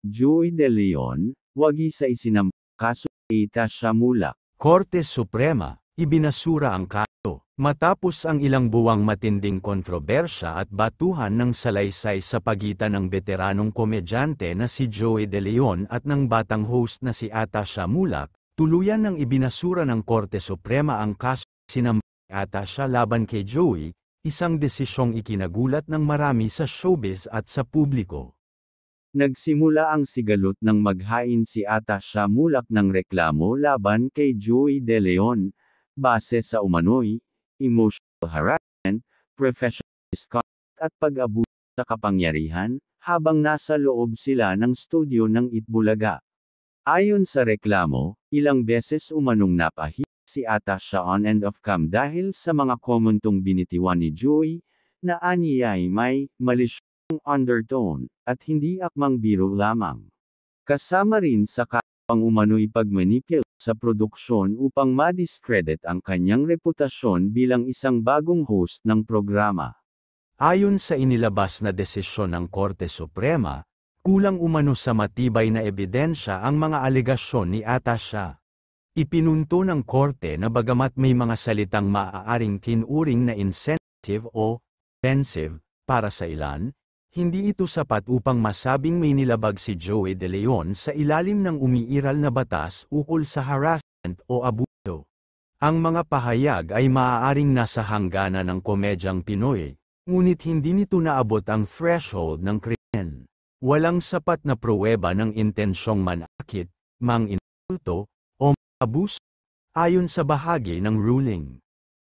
Joey De Leon, wagi sa isinambang kaso kay Atasha Mulak. Korte Suprema, ibinasura ang kaso, matapos ang ilang buwang matinding kontrobersya at batuhan ng salaysay sa pagitan ng veteranong komedyante na si Joey De Leon at ng batang host na si Atasha Mulak, tuluyan ng ibinasura ng Korte Suprema ang kaso sinambang Atasha laban kay Joey, isang desisyong ikinagulat ng marami sa showbiz at sa publiko. Nagsimula ang sigalot ng maghain si Atasha Mulak ng reklamo laban kay Joey De Leon, base sa umano'y emotional harassment, professional misconduct at pag-abuso sa kapangyarihan, habang nasa loob sila ng studio ng Itbulaga. Ayon sa reklamo, ilang beses umanong napahiya si Atasha on and off cam dahil sa mga komentong binitiwan ni Joey, na aniyay may malisyosong undertone, at hindi akmang biro lamang. Kasama rin sa ang umano'y pagmanipul sa produksyon upang ma-discredit ang kanyang reputasyon bilang isang bagong host ng programa. Ayon sa inilabas na desisyon ng Korte Suprema, kulang umano sa matibay na ebidensya ang mga alegasyon ni Atasha. Ipinunto ng korte na bagamat may mga salitang maaaring tinuring na insensitive o offensive para sa ilan, hindi ito sapat upang masabing may nilabag si Joey De Leon sa ilalim ng umiiral na batas ukol sa harassment o abuso. Ang mga pahayag ay maaaring nasa hangganan ng komedyang Pinoy, ngunit hindi nito naabot ang threshold ng krimen. Walang sapat na pruweba ng intensyong manakit, mang-insulto, o abuso, ayon sa bahagi ng ruling.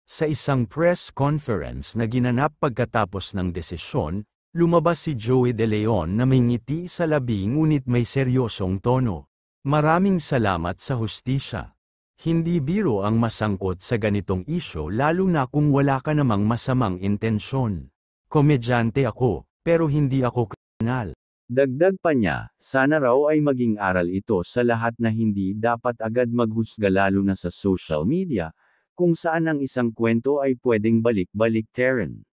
Sa isang press conference na ginanap pagkatapos ng desisyon, lumabas si Joey De Leon na may ngiti sa labi ngunit may seryosong tono. Maraming salamat sa hustisya. Hindi biro ang masangkot sa ganitong isyo lalo na kung wala ka namang masamang intensyon. Komedyante ako, pero hindi ako kriminal. Dagdag pa niya, sana raw ay maging aral ito sa lahat na hindi dapat agad maghusga lalo na sa social media, kung saan ang isang kwento ay pwedeng balik-baliktaran.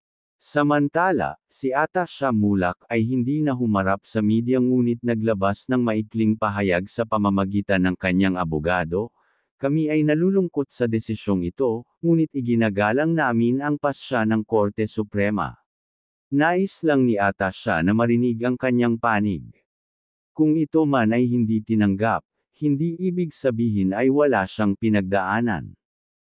Samantala, si Atasha Mulak ay hindi na humarap sa media ngunit naglabas ng maikling pahayag sa pamamagitan ng kanyang abogado. Kami ay nalulungkot sa desisyong ito, ngunit iginagalang namin ang pasya ng Korte Suprema. Nais lang ni Atasha na marinig ang kanyang panig. Kung ito man ay hindi tinanggap, hindi ibig sabihin ay wala siyang pinagdaanan.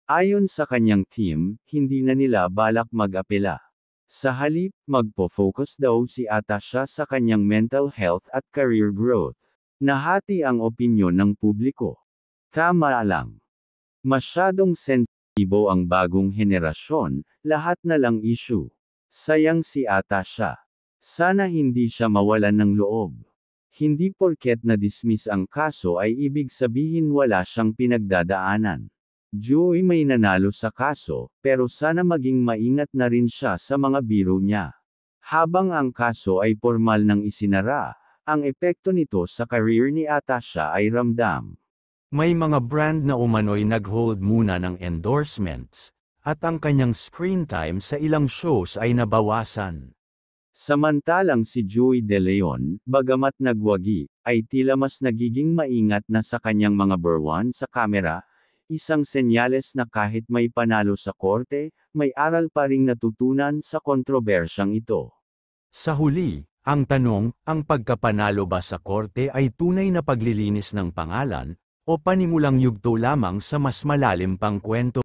Ayon sa kanyang team, hindi na nila balak mag-apela. Sa halip, magpo-focus daw si Atasha sa kanyang mental health at career growth. Nahati ang opinyon ng publiko. Tama lang. Masyadong sensitibo ang bagong henerasyon, lahat na lang issue. Sayang si Atasha. Sana hindi siya mawalan ng loob. Hindi porket na-dismiss ang kaso ay ibig sabihin wala siyang pinagdadaanan. Joey may nanalo sa kaso, pero sana maging maingat na rin siya sa mga biro niya. Habang ang kaso ay formal nang isinara, ang epekto nito sa career ni Atasha ay ramdam. May mga brand na umano'y nag-hold muna ng endorsements, at ang kanyang screen time sa ilang shows ay nabawasan. Samantalang si Joey De Leon, bagamat nagwagi, ay tila mas nagiging maingat na sa kanyang mga berwan sa kamera, isang senyales na kahit may panalo sa korte, may aral pa ring natutunan sa kontrobersyang ito. Sa huli, ang tanong, ang pagkapanalo ba sa korte ay tunay na paglilinis ng pangalan, o panimulang yugto lamang sa mas malalim pang kwento?